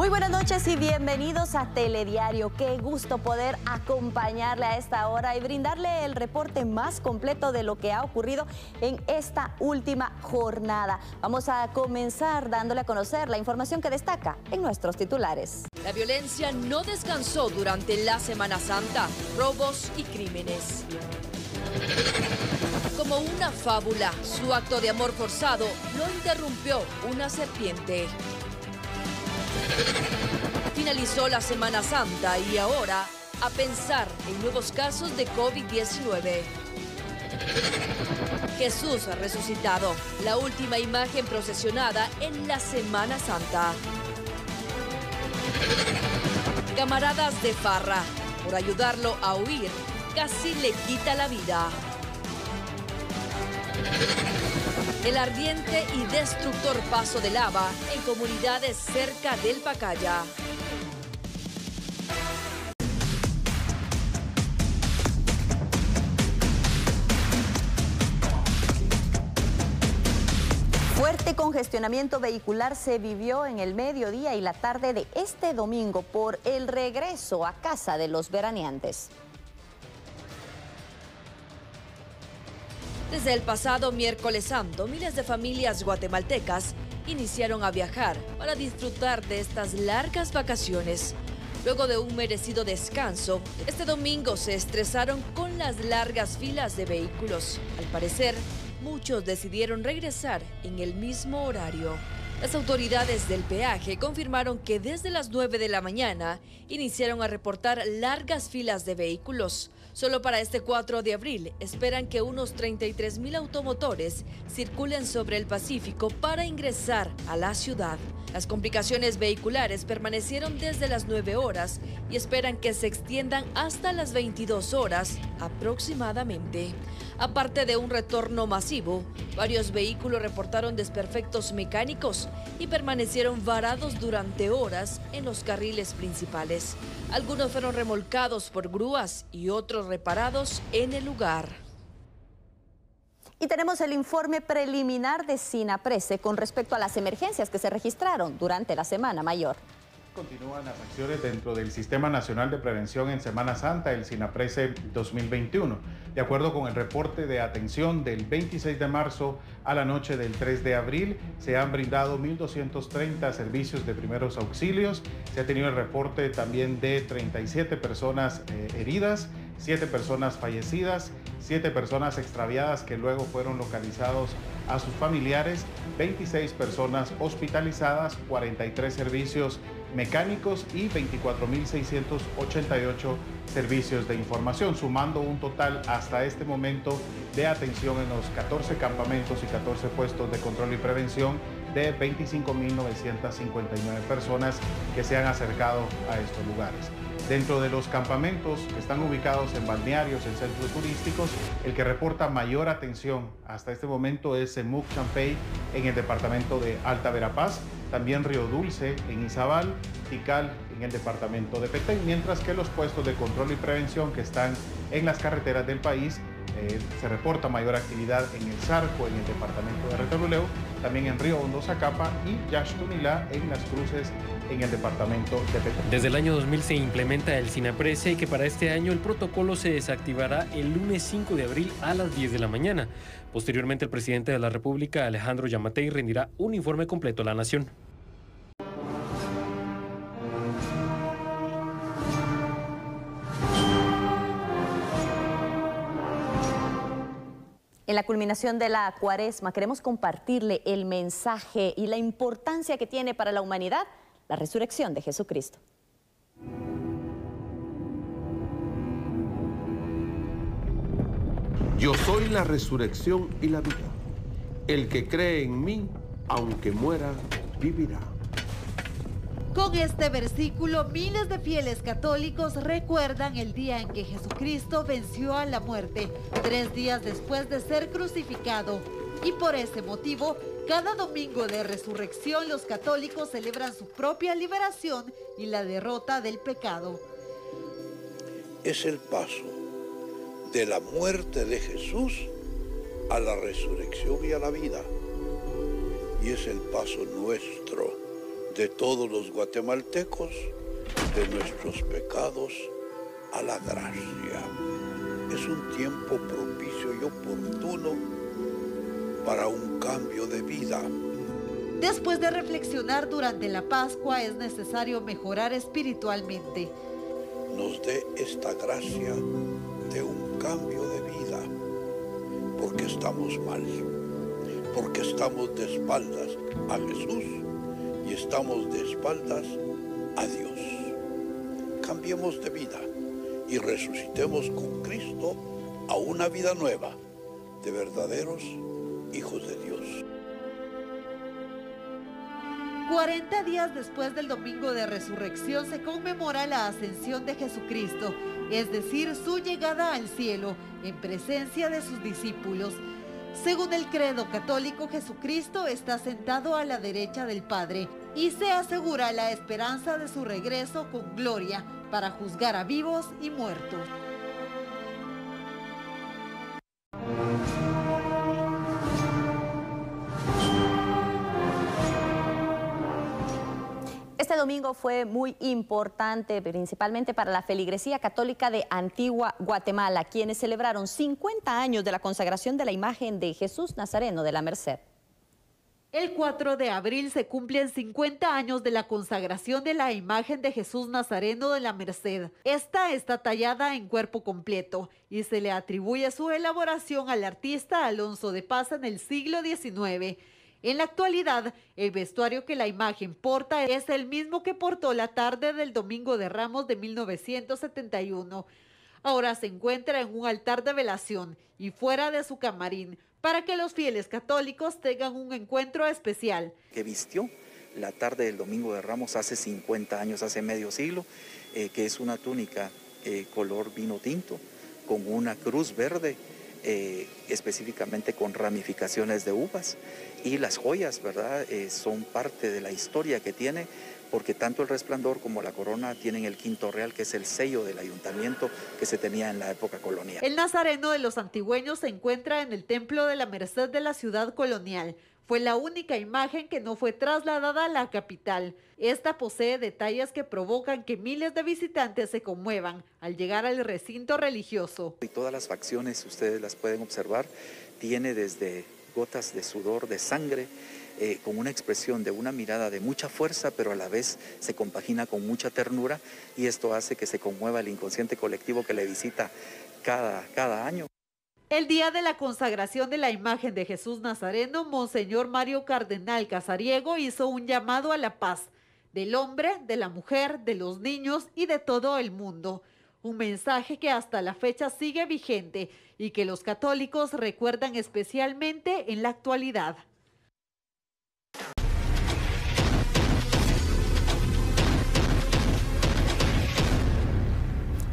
Muy buenas noches y bienvenidos a Telediario. Qué gusto poder acompañarle a esta hora y brindarle el reporte más completo de lo que ha ocurrido en esta última jornada. Vamos a comenzar dándole a conocer la información que destaca en nuestros titulares. La violencia no descansó durante la Semana Santa, robos y crímenes. Como una fábula, su acto de amor forzado lo interrumpió una serpiente. Finalizó la Semana Santa y ahora a pensar en nuevos casos de COVID-19. Jesús ha resucitado, la última imagen procesionada en la Semana Santa. Camaradas de farra, por ayudarlo a huir, casi le quita la vida. El ardiente y destructor paso de lava en comunidades cerca del Pacaya. Fuerte congestionamiento vehicular se vivió en el mediodía y la tarde de este domingo por el regreso a casa de los veraneantes. Desde el pasado miércoles santo, miles de familias guatemaltecas iniciaron a viajar para disfrutar de estas largas vacaciones. Luego de un merecido descanso, este domingo se estresaron con las largas filas de vehículos. Al parecer, muchos decidieron regresar en el mismo horario. Las autoridades del peaje confirmaron que desde las 9 de la mañana iniciaron a reportar largas filas de vehículos. Solo para este 4 de abril esperan que unos 33,000 automotores circulen sobre el Pacífico para ingresar a la ciudad. Las complicaciones vehiculares permanecieron desde las 9 horas y esperan que se extiendan hasta las 22 horas aproximadamente. Aparte de un retorno masivo, varios vehículos reportaron desperfectos mecánicos y permanecieron varados durante horas en los carriles principales. Algunos fueron remolcados por grúas y otros reparados en el lugar. Y tenemos el informe preliminar de SINAPRESE con respecto a las emergencias que se registraron durante la Semana Mayor. Continúan las acciones dentro del Sistema Nacional de Prevención en Semana Santa, el SINAPRESE 2021. De acuerdo con el reporte de atención del 26 de marzo a la noche del 3 de abril, se han brindado 1.230 servicios de primeros auxilios. Se ha tenido el reporte también de 37 personas heridas, 7 personas fallecidas, 7 personas extraviadas que luego fueron localizados a sus familiares, 26 personas hospitalizadas, 43 servicios mecánicos y 24.688 servicios de información, sumando un total hasta este momento de atención en los 14 campamentos y 14 puestos de control y prevención de 25.959 personas que se han acercado a estos lugares. Dentro de los campamentos que están ubicados en balnearios, en centros turísticos, el que reporta mayor atención hasta este momento es Semuc Champey en el departamento de Alta Verapaz, también Río Dulce en Izabal, Tikal en el departamento de Petén, mientras que los puestos de control y prevención que están en las carreteras del país se reporta mayor actividad en el Zarco, en el departamento de Retaluleu, también en Río Hondo, Zacapa y Yaxtunilá en las cruces en el departamento de Petén. Desde el año 2000 se implementa el SINAPRESE y que para este año el protocolo se desactivará el lunes 5 de abril a las 10 de la mañana. Posteriormente, el presidente de la República, Alejandro Yamatei, rendirá un informe completo a la nación. En la culminación de la Cuaresma queremos compartirle el mensaje y la importancia que tiene para la humanidad la resurrección de Jesucristo. Yo soy la resurrección y la vida. El que cree en mí, aunque muera, vivirá. Con este versículo, miles de fieles católicos recuerdan el día en que Jesucristo venció a la muerte, 3 días después de ser crucificado. Y por ese motivo, cada domingo de resurrección los católicos celebran su propia liberación y la derrota del pecado. Es el paso de la muerte de Jesús a la resurrección y a la vida. Y es el paso nuestro de todos los guatemaltecos, de nuestros pecados a la gracia. Es un tiempo propicio y oportuno para un cambio de vida. Después de reflexionar durante la Pascua, es necesario mejorar espiritualmente. Nos dé esta gracia de un cambio de vida, porque estamos mal, porque estamos de espaldas a Jesús y estamos de espaldas a Dios. Cambiemos de vida y resucitemos con Cristo a una vida nueva de verdaderos hijos de Dios. 40 días después del Domingo de Resurrección se conmemora la ascensión de Jesucristo, es decir, su llegada al cielo en presencia de sus discípulos. Según el credo católico, Jesucristo está sentado a la derecha del Padre y se asegura la esperanza de su regreso con gloria para juzgar a vivos y muertos. Este domingo fue muy importante, principalmente para la feligresía católica de Antigua Guatemala, quienes celebraron 50 años de la consagración de la imagen de Jesús Nazareno de la Merced. El 4 de abril se cumplen 50 años de la consagración de la imagen de Jesús Nazareno de la Merced. Esta está tallada en cuerpo completo y se le atribuye su elaboración al artista Alonso de Paz en el siglo XIX. En la actualidad, el vestuario que la imagen porta es el mismo que portó la tarde del Domingo de Ramos de 1971. Ahora se encuentra en un altar de velación y fuera de su camarín para que los fieles católicos tengan un encuentro especial. Que vistió la tarde del Domingo de Ramos hace 50 años, hace medio siglo, que es una túnica color vino tinto con una cruz verde, específicamente con ramificaciones de uvas, y las joyas, ¿verdad? Son parte de la historia que tiene, porque tanto el resplandor como la corona tienen el quinto real, que es el sello del ayuntamiento que se tenía en la época colonial. El Nazareno de los antigüeños se encuentra en el Templo de la Merced de la ciudad colonial. Fue la única imagen que no fue trasladada a la capital. Esta posee detalles que provocan que miles de visitantes se conmuevan al llegar al recinto religioso. Y todas las facciones, ustedes las pueden observar, tiene desde gotas de sudor, de sangre, con una expresión de una mirada de mucha fuerza, pero a la vez se compagina con mucha ternura, y esto hace que se conmueva el inconsciente colectivo que le visita cada año. El día de la consagración de la imagen de Jesús Nazareno, Monseñor Mario Cardenal Casariego hizo un llamado a la paz del hombre, de la mujer, de los niños y de todo el mundo. Un mensaje que hasta la fecha sigue vigente y que los católicos recuerdan especialmente en la actualidad.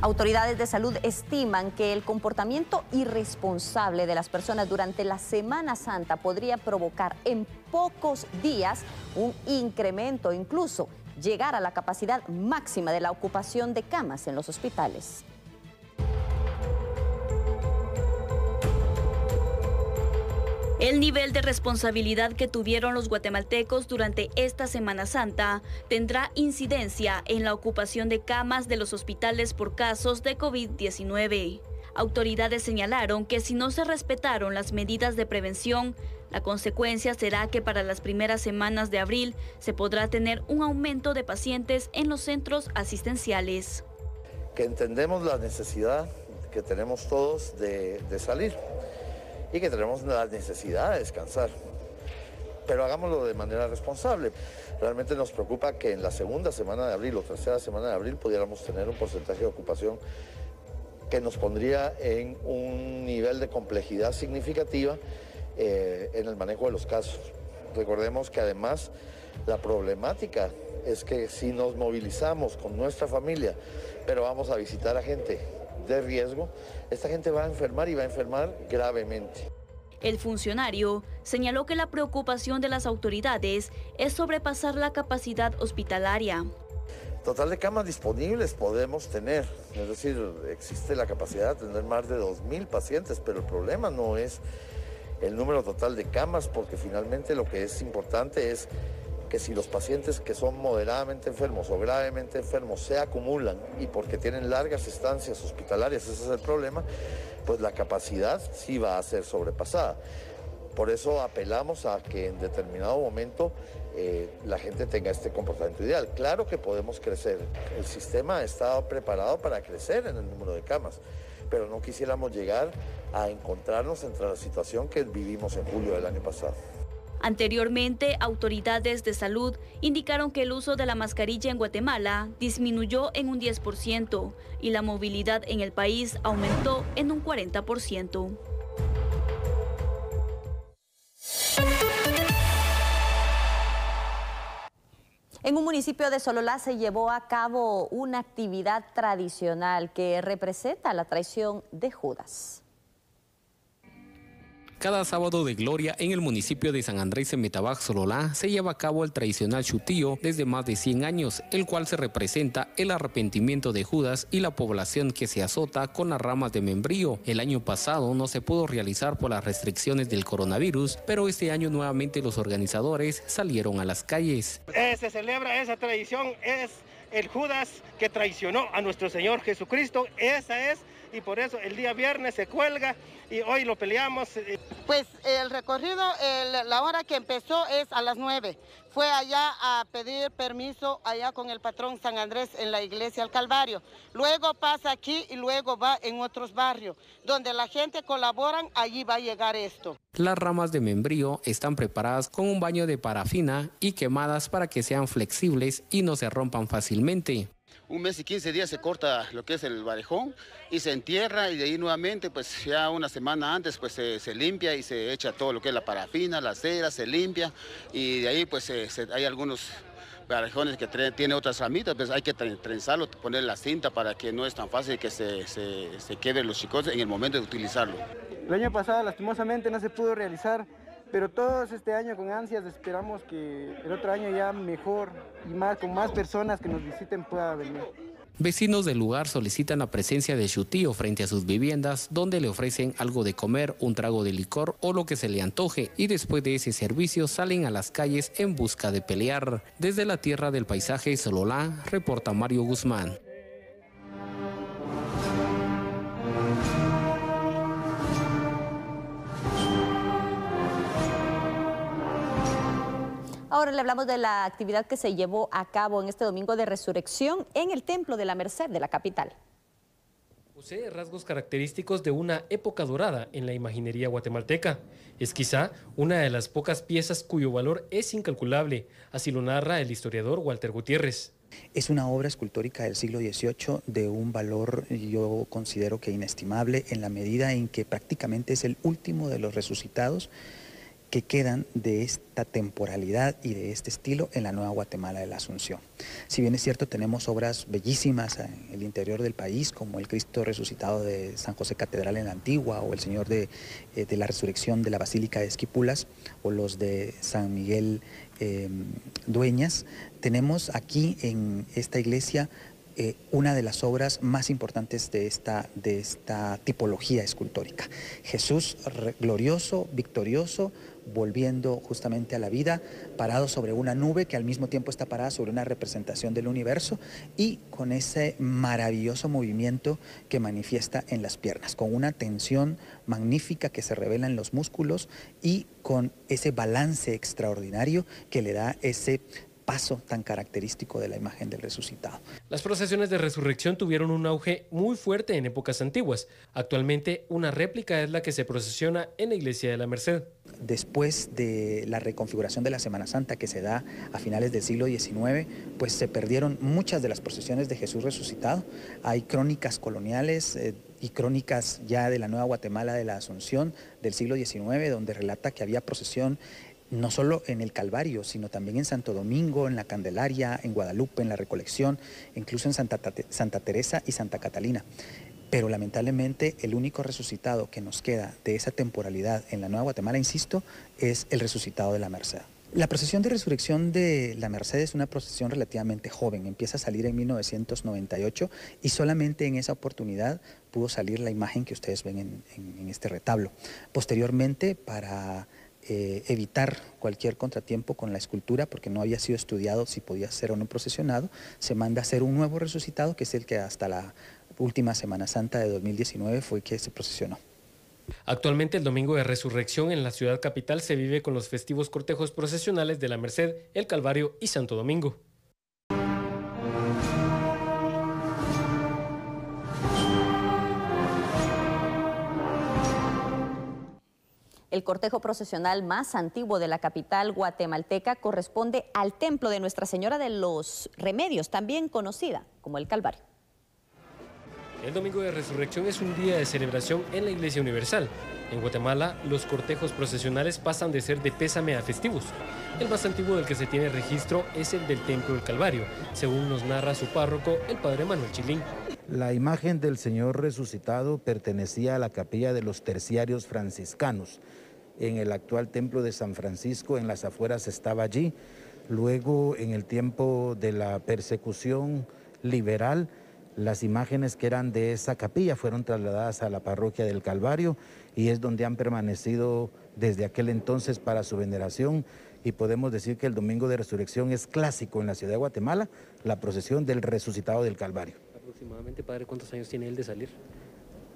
Autoridades de salud estiman que el comportamiento irresponsable de las personas durante la Semana Santa podría provocar en pocos días un incremento, incluso llegar a la capacidad máxima de la ocupación de camas en los hospitales. El nivel de responsabilidad que tuvieron los guatemaltecos durante esta Semana Santa tendrá incidencia en la ocupación de camas de los hospitales por casos de COVID-19. Autoridades señalaron que si no se respetaron las medidas de prevención, la consecuencia será que para las primeras semanas de abril se podrá tener un aumento de pacientes en los centros asistenciales. Que entendemos la necesidad que tenemos todos de salir y que tenemos la necesidad de descansar, pero hagámoslo de manera responsable. Realmente nos preocupa que en la segunda semana de abril o tercera semana de abril pudiéramos tener un porcentaje de ocupación que nos pondría en un nivel de complejidad significativa en el manejo de los casos. Recordemos que además la problemática es que si nos movilizamos con nuestra familia, pero vamos a visitar a gente de riesgo, esta gente va a enfermar y va a enfermar gravemente. El funcionario señaló que la preocupación de las autoridades es sobrepasar la capacidad hospitalaria. Total de camas disponibles podemos tener, es decir, existe la capacidad de tener más de 2.000 pacientes, pero el problema no es el número total de camas, porque finalmente lo que es importante es que si los pacientes que son moderadamente enfermos o gravemente enfermos se acumulan y porque tienen largas estancias hospitalarias, ese es el problema, pues la capacidad sí va a ser sobrepasada. Por eso apelamos a que en determinado momento la gente tenga este comportamiento ideal. Claro que podemos crecer, el sistema está preparado para crecer en el número de camas, pero no quisiéramos llegar a encontrarnos entre la situación que vivimos en julio del año pasado. Anteriormente, autoridades de salud indicaron que el uso de la mascarilla en Guatemala disminuyó en un 10% y la movilidad en el país aumentó en un 40%. En un municipio de Sololá se llevó a cabo una actividad tradicional que representa la traición de Judas. Cada sábado de gloria en el municipio de San Andrés en Metabac, Sololá, se lleva a cabo el tradicional chutío desde más de 100 años, el cual se representa el arrepentimiento de Judas y la población que se azota con las ramas de membrío. El año pasado no se pudo realizar por las restricciones del coronavirus, pero este año nuevamente los organizadores salieron a las calles. Se celebra esa tradición, es el Judas que traicionó a nuestro Señor Jesucristo, esa es, y por eso el día viernes se cuelga y hoy lo peleamos. Pues el recorrido, la hora que empezó es a las 9. Fue allá a pedir permiso allá con el patrón San Andrés en la iglesia del Calvario. Luego pasa aquí y luego va en otros barrios. Donde la gente colabora, allí va a llegar esto. Las ramas de membrío están preparadas con un baño de parafina y quemadas para que sean flexibles y no se rompan fácilmente. Un mes y 15 días se corta lo que es el barejón y se entierra, y de ahí nuevamente pues ya una semana antes pues se limpia y se echa todo lo que es la parafina, la cera, se limpia, y de ahí pues hay algunos barejones que tienen otras ramitas, pues hay que trenzarlo, poner la cinta para que no es tan fácil que se quiebren los chicotes en el momento de utilizarlo. El año pasado lastimosamente no se pudo realizar, pero todos este año con ansias esperamos que el otro año ya mejor y más, con más personas que nos visiten pueda venir. Vecinos del lugar solicitan la presencia de chutío frente a sus viviendas, donde le ofrecen algo de comer, un trago de licor o lo que se le antoje, y después de ese servicio salen a las calles en busca de pelear. Desde la tierra del paisaje Sololá, reporta Mario Guzmán. Ahora le hablamos de la actividad que se llevó a cabo en este domingo de resurrección en el Templo de la Merced de la capital. Posee rasgos característicos de una época dorada en la imaginería guatemalteca. Es quizá una de las pocas piezas cuyo valor es incalculable, así lo narra el historiador Walter Gutiérrez. Es una obra escultórica del siglo XVIII de un valor, yo considero que inestimable, en la medida en que prácticamente es el último de los resucitados que quedan de esta temporalidad y de este estilo en la Nueva Guatemala de la Asunción. Si bien es cierto, tenemos obras bellísimas en el interior del país, como el Cristo resucitado de San José Catedral en la Antigua, o el Señor de la Resurrección de la Basílica de Esquipulas, o los de San Miguel Dueñas, tenemos aquí en esta iglesia una de las obras más importantes de esta tipología escultórica. Jesús glorioso, victorioso, volviendo justamente a la vida, parado sobre una nube que al mismo tiempo está parada sobre una representación del universo, y con ese maravilloso movimiento que manifiesta en las piernas, con una tensión magnífica que se revela en los músculos y con ese balance extraordinario que le da ese paso tan característico de la imagen del resucitado. Las procesiones de resurrección tuvieron un auge muy fuerte en épocas antiguas. Actualmente una réplica es la que se procesiona en la iglesia de la Merced. Después de la reconfiguración de la Semana Santa que se da a finales del siglo XIX, pues se perdieron muchas de las procesiones de Jesús resucitado. Hay crónicas coloniales y crónicas ya de la Nueva Guatemala de la Asunción del siglo XIX, donde relata que había procesión no solo en el Calvario, sino también en Santo Domingo, en la Candelaria, en Guadalupe, en la Recolección, incluso en Santa Teresa y Santa Catalina. Pero lamentablemente el único resucitado que nos queda de esa temporalidad en la Nueva Guatemala, insisto, es el resucitado de la Merced. La procesión de resurrección de la Merced es una procesión relativamente joven, empieza a salir en 1998 y solamente en esa oportunidad pudo salir la imagen que ustedes ven en este retablo. Posteriormente, para evitar cualquier contratiempo con la escultura, porque no había sido estudiado si podía ser o no procesionado, se manda a hacer un nuevo resucitado, que es el que hasta la última Semana Santa de 2019 fue que se procesionó. Actualmente el Domingo de Resurrección en la ciudad capital se vive con los festivos cortejos procesionales de la Merced, el Calvario y Santo Domingo. El cortejo procesional más antiguo de la capital guatemalteca corresponde al templo de Nuestra Señora de los Remedios, también conocida como el Calvario. El Domingo de Resurrección es un día de celebración en la Iglesia Universal. En Guatemala, los cortejos procesionales pasan de ser de pésame a festivos. El más antiguo del que se tiene registro es el del Templo del Calvario, según nos narra su párroco, el padre Manuel Chilín. La imagen del Señor resucitado pertenecía a la capilla de los terciarios franciscanos. En el actual templo de San Francisco, en las afueras, estaba allí. Luego, en el tiempo de la persecución liberal, las imágenes que eran de esa capilla fueron trasladadas a la parroquia del Calvario y es donde han permanecido desde aquel entonces para su veneración. Y podemos decir que el Domingo de Resurrección es clásico en la ciudad de Guatemala, la procesión del resucitado del Calvario. Aproximadamente, padre, ¿cuántos años tiene él de salir?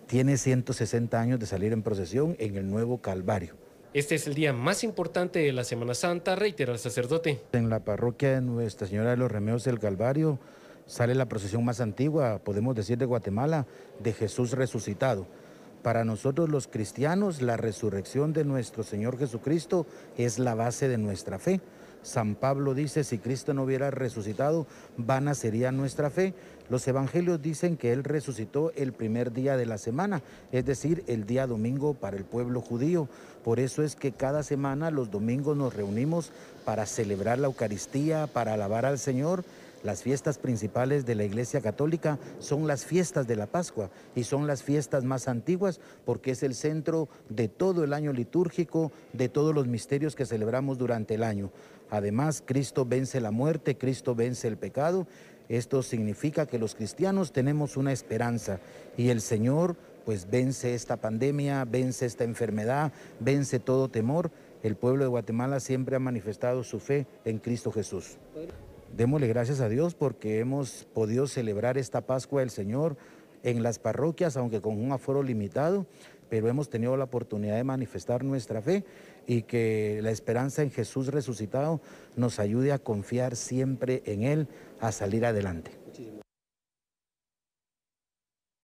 Tiene 160 años de salir en procesión en el nuevo Calvario. Este es el día más importante de la Semana Santa, reitera el sacerdote. En la parroquia de Nuestra Señora de los Remedios del Calvario sale la procesión más antigua, podemos decir, de Guatemala, de Jesús resucitado. Para nosotros los cristianos, la resurrección de nuestro Señor Jesucristo es la base de nuestra fe. San Pablo dice, si Cristo no hubiera resucitado, vana sería nuestra fe. Los evangelios dicen que Él resucitó el primer día de la semana, es decir, el día domingo para el pueblo judío. Por eso es que cada semana, los domingos, nos reunimos para celebrar la Eucaristía, para alabar al Señor. Las fiestas principales de la Iglesia Católica son las fiestas de la Pascua y son las fiestas más antiguas porque es el centro de todo el año litúrgico, de todos los misterios que celebramos durante el año. Además, Cristo vence la muerte, Cristo vence el pecado. Esto significa que los cristianos tenemos una esperanza y el Señor pues vence esta pandemia, vence esta enfermedad, vence todo temor. El pueblo de Guatemala siempre ha manifestado su fe en Cristo Jesús. Démosle gracias a Dios porque hemos podido celebrar esta Pascua del Señor en las parroquias, aunque con un aforo limitado, pero hemos tenido la oportunidad de manifestar nuestra fe y que la esperanza en Jesús resucitado nos ayude a confiar siempre en Él, a salir adelante.